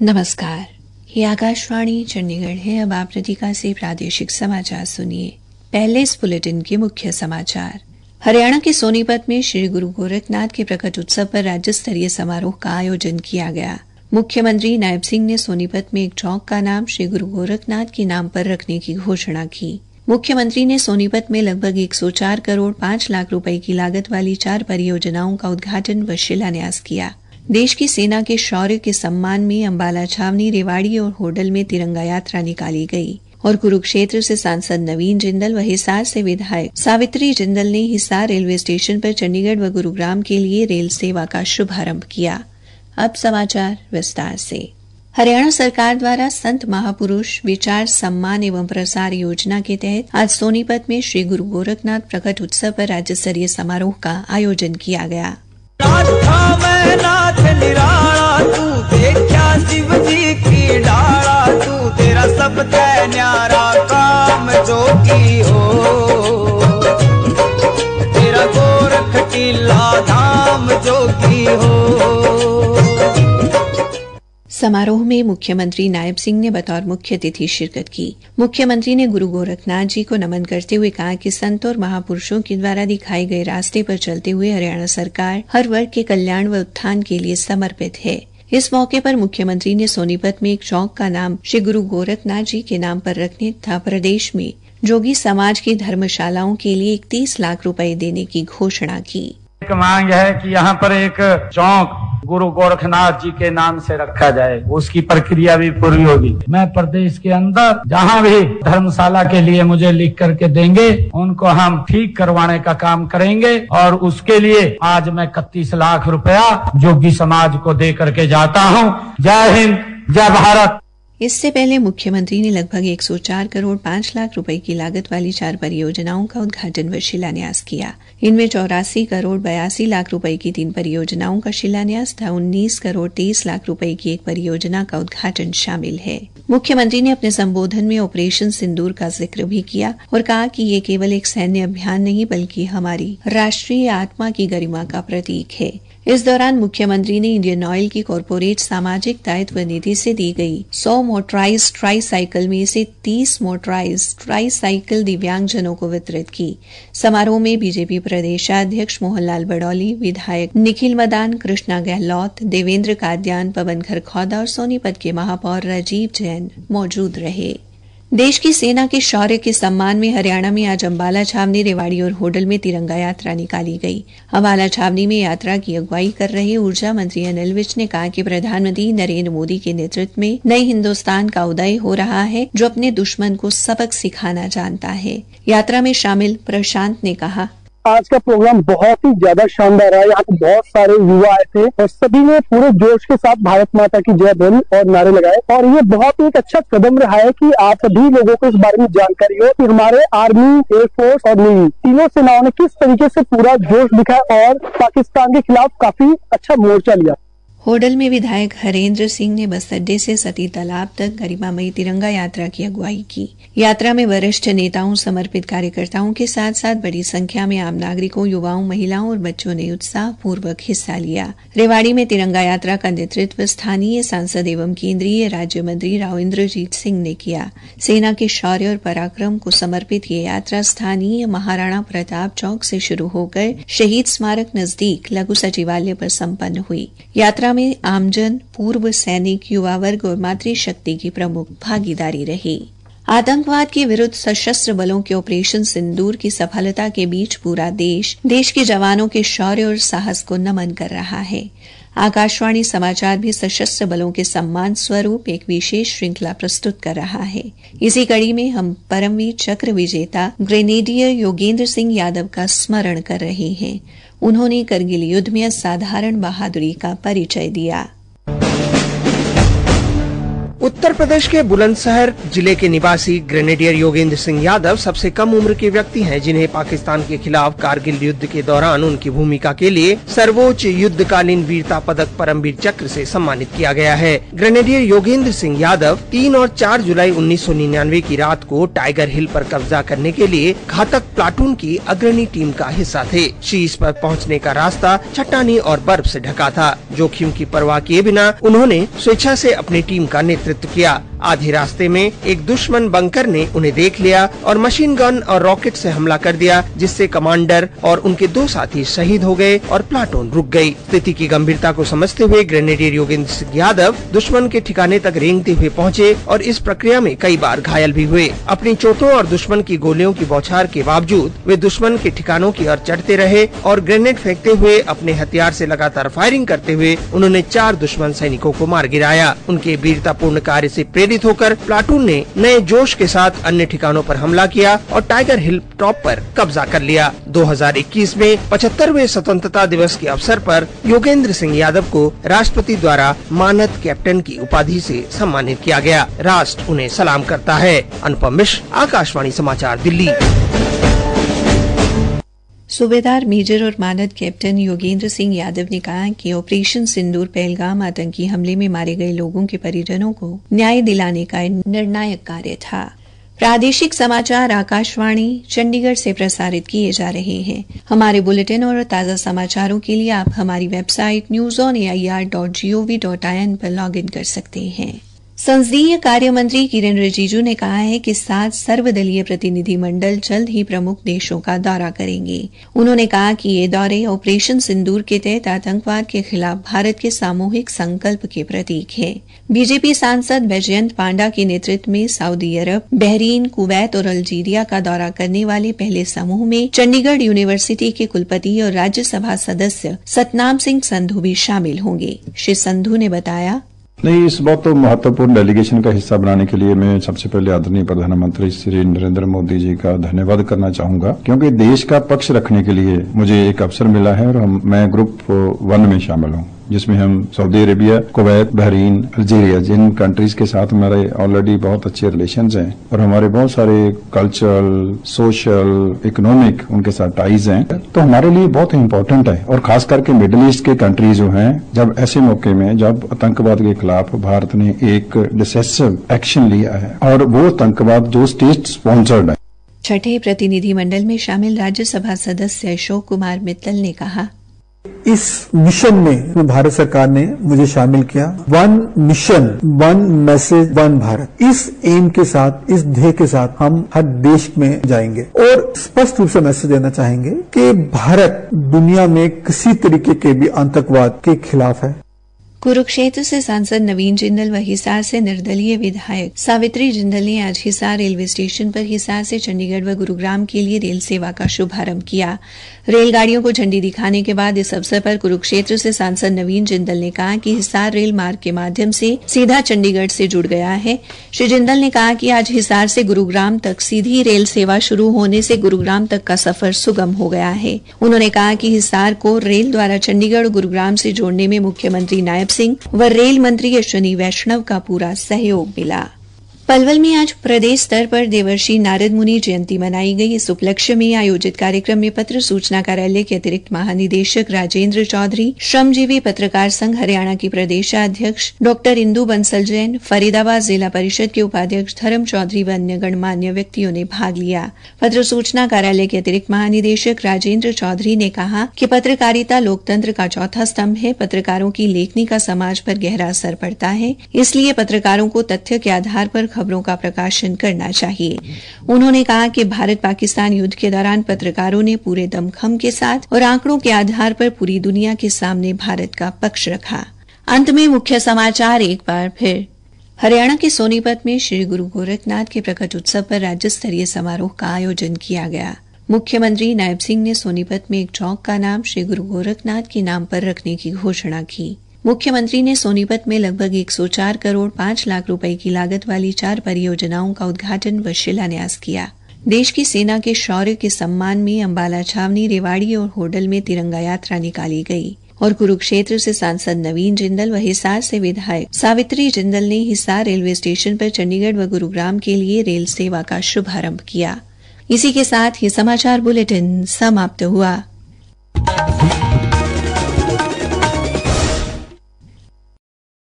नमस्कार, ये आकाशवाणी चंडीगढ़ है। अब आप रतिका से प्रादेशिक समाचार सुनिए। पहले इस बुलेटिन के मुख्य समाचार। हरियाणा के सोनीपत में श्री गुरु गोरखनाथ के प्रकट उत्सव पर राज्य स्तरीय समारोह का आयोजन किया गया। मुख्यमंत्री नायब सिंह ने सोनीपत में एक चौक का नाम श्री गुरु गोरखनाथ के नाम पर रखने की घोषणा की। मुख्यमंत्री ने सोनीपत में लगभग 104 करोड़ 5 लाख रुपए की लागत वाली 4 परियोजनाओं का उद्घाटन व शिलान्यास किया। देश की सेना के शौर्य के सम्मान में अंबाला छावनी, रेवाड़ी और होडल में तिरंगा यात्रा निकाली गई और कुरुक्षेत्र से सांसद नवीन जिंदल व हिसार से विधायक सावित्री जिंदल ने हिसार रेलवे स्टेशन पर चंडीगढ़ व गुरुग्राम के लिए रेल सेवा का शुभारंभ किया। अब समाचार विस्तार से। हरियाणा सरकार द्वारा संत महापुरुष विचार सम्मान एवं प्रसार योजना के तहत आज सोनीपत में श्री गुरु गोरखनाथ प्रकट उत्सव पर राज्य स्तरीय समारोह का आयोजन किया गया। नाथ निराला तू देखा शिव जी की डाला, तू तेरा सब न्यारा काम जोगी हो, तेरा गोरख टीला धाम जोगी हो। समारोह में मुख्यमंत्री नायब सिंह ने बतौर मुख्य अतिथि शिरकत की। मुख्यमंत्री ने गुरु गोरखनाथ जी को नमन करते हुए कहा कि संत और महापुरुषों के द्वारा दिखाए गए रास्ते पर चलते हुए हरियाणा सरकार हर वर्ग के कल्याण व उत्थान के लिए समर्पित है। इस मौके पर मुख्यमंत्री ने सोनीपत में एक चौक का नाम श्री गुरु गोरखनाथ जी के नाम पर रखने तथा प्रदेश में जोगी समाज की धर्मशालाओं के लिए 31 लाख रुपए देने की घोषणा की। एक मांग है कि यहाँ पर एक चौक गुरु गोरखनाथ जी के नाम से रखा जाए, उसकी प्रक्रिया भी पूरी होगी। मैं प्रदेश के अंदर जहाँ भी धर्मशाला के लिए मुझे लिख करके देंगे, उनको हम ठीक करवाने का काम करेंगे और उसके लिए आज मैं 31 लाख रुपया जोगी समाज को दे करके जाता हूँ। जय हिंद, जय भारत। इससे पहले मुख्यमंत्री ने लगभग 104 करोड़ 5 लाख रुपए की लागत वाली 4 परियोजनाओं का उद्घाटन व शिलान्यास किया। इनमें 84 करोड़ 82 लाख रुपए की 3 परियोजनाओं का शिलान्यास तथा 19 करोड़ 23 लाख रुपए की एक परियोजना का उद्घाटन शामिल है। मुख्यमंत्री ने अपने संबोधन में ऑपरेशन सिंदूर का जिक्र भी किया और कहा कि ये केवल एक सैन्य अभियान नहीं बल्कि हमारी राष्ट्रीय आत्मा की गरिमा का प्रतीक है। इस दौरान मुख्यमंत्री ने इंडियन ऑयल की कॉरपोरेट सामाजिक दायित्व निधि से दी गई 100 मोटराइज ट्राई साइकिल में से 30 मोटराइज ट्राई साइकिल दिव्यांगजनों को वितरित की। समारोह में बीजेपी प्रदेशाध्यक्ष मोहनलाल बडौली, विधायक निखिल मदान, कृष्णा गहलोत, देवेंद्र कादयान, पवन खरखौदा और सोनीपत के महापौर राजीव जैन मौजूद रहे। देश की सेना के शौर्य के सम्मान में हरियाणा में आज अंबाला छावनी, रेवाड़ी और होडल में तिरंगा यात्रा निकाली गई। अंबाला छावनी में यात्रा की अगुवाई कर रहे ऊर्जा मंत्री अनिल विज ने कहा कि प्रधानमंत्री नरेंद्र मोदी के नेतृत्व में नए हिंदुस्तान का उदय हो रहा है, जो अपने दुश्मन को सबक सिखाना जानता है। यात्रा में शामिल प्रशांत ने कहा, आज का प्रोग्राम बहुत ही ज्यादा शानदार है। यहाँ पे बहुत सारे युवा आए थे और सभी ने पूरे जोश के साथ भारत माता की जय बोली और नारे लगाए और ये बहुत ही एक अच्छा कदम रहा है कि आप सभी लोगों को इस बारे में जानकारी हो कि हमारे आर्मी, एयरफोर्स और नेवी तीनों सेनाओं ने किस तरीके से पूरा जोश दिखाया और पाकिस्तान के खिलाफ काफी अच्छा मोर्चा लिया। होडल में विधायक हरेंद्र सिंह ने बस अड्डे से सती तालाब तक गरिमामयी तिरंगा यात्रा की अगुवाई की। यात्रा में वरिष्ठ नेताओं, समर्पित कार्यकर्ताओं के साथ साथ बड़ी संख्या में आम नागरिकों, युवाओं, महिलाओं और बच्चों ने उत्साहपूर्वक हिस्सा लिया। रेवाड़ी में तिरंगा यात्रा का नेतृत्व स्थानीय सांसद एवं केंद्रीय राज्य मंत्री राव इंद्रजीत सिंह ने किया। सेना के शौर्य और पराक्रम को समर्पित ये यात्रा स्थानीय महाराणा प्रताप चौक से शुरू होकर शहीद स्मारक नजदीक लघु सचिवालय पर संपन्न हुई। यात्रा में आमजन, पूर्व सैनिक, युवा वर्ग और मातृशक्ति की प्रमुख भागीदारी रही। आतंकवाद के विरुद्ध सशस्त्र बलों के ऑपरेशन सिंदूर की सफलता के बीच पूरा देश के जवानों के शौर्य और साहस को नमन कर रहा है। आकाशवाणी समाचार भी सशस्त्र बलों के सम्मान स्वरूप एक विशेष श्रृंखला प्रस्तुत कर रहा है। इसी कड़ी में हम परमवीर चक्र विजेता ग्रेनेडियर योगेंद्र सिंह यादव का स्मरण कर रहे हैं। उन्होंने करगिल युद्ध में असाधारण बहादुरी का परिचय दिया। उत्तर प्रदेश के बुलंदशहर जिले के निवासी ग्रेनेडियर योगेंद्र सिंह यादव सबसे कम उम्र के व्यक्ति हैं जिन्हें पाकिस्तान के खिलाफ कारगिल युद्ध के दौरान उनकी भूमिका के लिए सर्वोच्च युद्धकालीन वीरता पदक परमवीर चक्र से सम्मानित किया गया है। ग्रेनेडियर योगेंद्र सिंह यादव 3 और 4 जुलाई 1999 की रात को टाइगर हिल पर कब्जा करने के लिए घातक प्लाटून की अग्रणी टीम का हिस्सा थे। शीर्ष पर पहुंचने का रास्ता चट्टानी और बर्फ से ढका था। जोखिम की परवाह किए बिना उन्होंने स्वेच्छा से अपनी टीम का नेतृत्व किया। आधे रास्ते में एक दुश्मन बंकर ने उन्हें देख लिया और मशीन गन और रॉकेट से हमला कर दिया, जिससे कमांडर और उनके 2 साथी शहीद हो गए और प्लाटून रुक गई। स्थिति की गंभीरता को समझते हुए ग्रेनेडियर योगेंद्र सिंह यादव दुश्मन के ठिकाने तक रेंगते हुए पहुंचे और इस प्रक्रिया में कई बार घायल भी हुए। अपनी चोटों और दुश्मन की गोलियों की बौछार के बावजूद वे दुश्मन के ठिकानों की ओर चढ़ते रहे और ग्रेनेड फेंकते हुए अपने हथियार से लगातार फायरिंग करते हुए उन्होंने 4 दुश्मन सैनिकों को मार गिराया। उनके वीरतापूर्ण कार्य से प्रेरित होकर प्लाटून ने नए जोश के साथ अन्य ठिकानों पर हमला किया और टाइगर हिल टॉप पर कब्जा कर लिया। 2021 में 75वें स्वतंत्रता दिवस के अवसर पर योगेंद्र सिंह यादव को राष्ट्रपति द्वारा मानद कैप्टन की उपाधि से सम्मानित किया गया। राष्ट्र उन्हें सलाम करता है। अनुपम मिश्र, आकाशवाणी समाचार, दिल्ली। सूबेदार मेजर और मानद कैप्टन योगेंद्र सिंह यादव ने कहा कि ऑपरेशन सिंदूर पहलगाम आतंकी हमले में मारे गए लोगों के परिजनों को न्याय दिलाने का निर्णायक कार्य था। प्रादेशिक समाचार आकाशवाणी चंडीगढ़ से प्रसारित किए जा रहे हैं। हमारे बुलेटिन और ताज़ा समाचारों के लिए आप हमारी वेबसाइट newsonair.gov.in पर लॉगिन कर सकते हैं। संसदीय कार्य मंत्री किरेन रिजिजू ने कहा है कि 7 सर्वदलीय प्रतिनिधिमंडल जल्द ही प्रमुख देशों का दौरा करेंगे। उन्होंने कहा कि ये दौरे ऑपरेशन सिंदूर के तहत आतंकवाद के खिलाफ भारत के सामूहिक संकल्प के प्रतीक है। बीजेपी सांसद बैजयंत पांडा के नेतृत्व में सऊदी अरब, बहरीन, कुवैत और अल्जीरिया का दौरा करने वाले पहले समूह में चंडीगढ़ यूनिवर्सिटी के कुलपति और राज्यसभा सदस्य सतनाम सिंह संधू भी शामिल होंगे। श्री संधू ने बताया, नहीं, इस बहुत तो महत्वपूर्ण डेलीगेशन का हिस्सा बनाने के लिए मैं सबसे पहले आदरणीय प्रधानमंत्री श्री नरेंद्र मोदी जी का धन्यवाद करना चाहूंगा, क्योंकि देश का पक्ष रखने के लिए मुझे एक अवसर मिला है और मैं ग्रुप 1 में शामिल हूं, जिसमें हम Saudi Arabia, Kuwait, Bahrain, Algeria, जिन कंट्रीज के साथ हमारे ऑलरेडी बहुत अच्छे रिलेशंस हैं और हमारे बहुत सारे कल्चरल, सोशल, इकोनॉमिक उनके साथ टाइज हैं, तो हमारे लिए बहुत इम्पोर्टेंट है। और खास करके मिडिल ईस्ट के कंट्रीज जो हैं, जब ऐसे मौके में जब आतंकवाद के खिलाफ भारत ने एक डिसाइसिव एक्शन लिया है और वो आतंकवाद जो स्टेट स्पॉन्सर्ड है। छठे प्रतिनिधिमंडल में शामिल राज्यसभा सदस्य अशोक कुमार मित्तल ने कहा, इस मिशन में भारत सरकार ने मुझे शामिल किया। 1 मिशन 1 मैसेज 1 भारत, इस एम के साथ, इस ध्येय के साथ हम हर देश में जाएंगे और स्पष्ट रूप से मैसेज देना चाहेंगे कि भारत दुनिया में किसी तरीके के भी आतंकवाद के खिलाफ है। कुरुक्षेत्र से सांसद नवीन जिंदल व हिसार से निर्दलीय विधायक सावित्री जिंदल ने आज हिसार रेलवे स्टेशन पर हिसार से चंडीगढ़ व गुरुग्राम के लिए रेल सेवा का शुभारंभ किया। रेलगाड़ियों को झंडी दिखाने के बाद इस अवसर पर कुरुक्षेत्र से सांसद नवीन जिंदल ने कहा कि हिसार रेल मार्ग के माध्यम से सीधा चंडीगढ़ से जुड़ गया है। श्री जिंदल ने कहा कि आज हिसार से गुरुग्राम तक सीधी रेल सेवा शुरू होने से गुरुग्राम तक का सफर सुगम हो गया है। उन्होंने कहा कि हिसार को रेल द्वारा चंडीगढ़ और गुरुग्राम से जोड़ने में मुख्यमंत्री नायब सिंह व रेल मंत्री अश्विनी वैष्णव का पूरा सहयोग मिला। पलवल में आज प्रदेश स्तर पर देवर्षि नारद मुनि जयंती मनाई गई। इस उपलक्ष्य में आयोजित कार्यक्रम में पत्र सूचना कार्यालय के अतिरिक्त महानिदेशक राजेंद्र चौधरी, श्रमजीवी पत्रकार संघ हरियाणा की प्रदेशाध्यक्ष डॉक्टर इंदु बंसल जैन, फरीदाबाद जिला परिषद के उपाध्यक्ष धर्म चौधरी व अन्य गणमान्य व्यक्तियों ने भाग लिया। पत्र सूचना कार्यालय के अतिरिक्त महानिदेशक राजेंद्र चौधरी ने कहा कि पत्रकारिता लोकतंत्र का चौथा स्तंभ है। पत्रकारों की लेखनी का समाज पर गहरा असर पड़ता है, इसलिए पत्रकारों को तथ्य के आधार पर खबरों का प्रकाशन करना चाहिए। उन्होंने कहा कि भारत पाकिस्तान युद्ध के दौरान पत्रकारों ने पूरे दमखम के साथ और आंकड़ों के आधार पर पूरी दुनिया के सामने भारत का पक्ष रखा। अंत में मुख्य समाचार एक बार फिर। हरियाणा के सोनीपत में श्री गुरु गोरखनाथ के प्रकट उत्सव पर राज्य स्तरीय समारोह का आयोजन किया गया। मुख्यमंत्री नायब सिंह ने सोनीपत में एक चौक का नाम श्री गुरु गोरखनाथ के नाम पर रखने की घोषणा की। मुख्यमंत्री ने सोनीपत में लगभग 104 करोड़ 5 लाख रुपए की लागत वाली 4 परियोजनाओं का उद्घाटन व शिलान्यास किया। देश की सेना के शौर्य के सम्मान में अंबाला छावनी, रेवाड़ी और होडल में तिरंगा यात्रा निकाली गई। और कुरुक्षेत्र से सांसद नवीन जिंदल व हिसार से विधायक सावित्री जिंदल ने हिसार रेलवे स्टेशन पर चंडीगढ़ व गुरुग्राम के लिए रेल सेवा का शुभारंभ किया। इसी के साथ ये समाचार बुलेटिन समाप्त हुआ।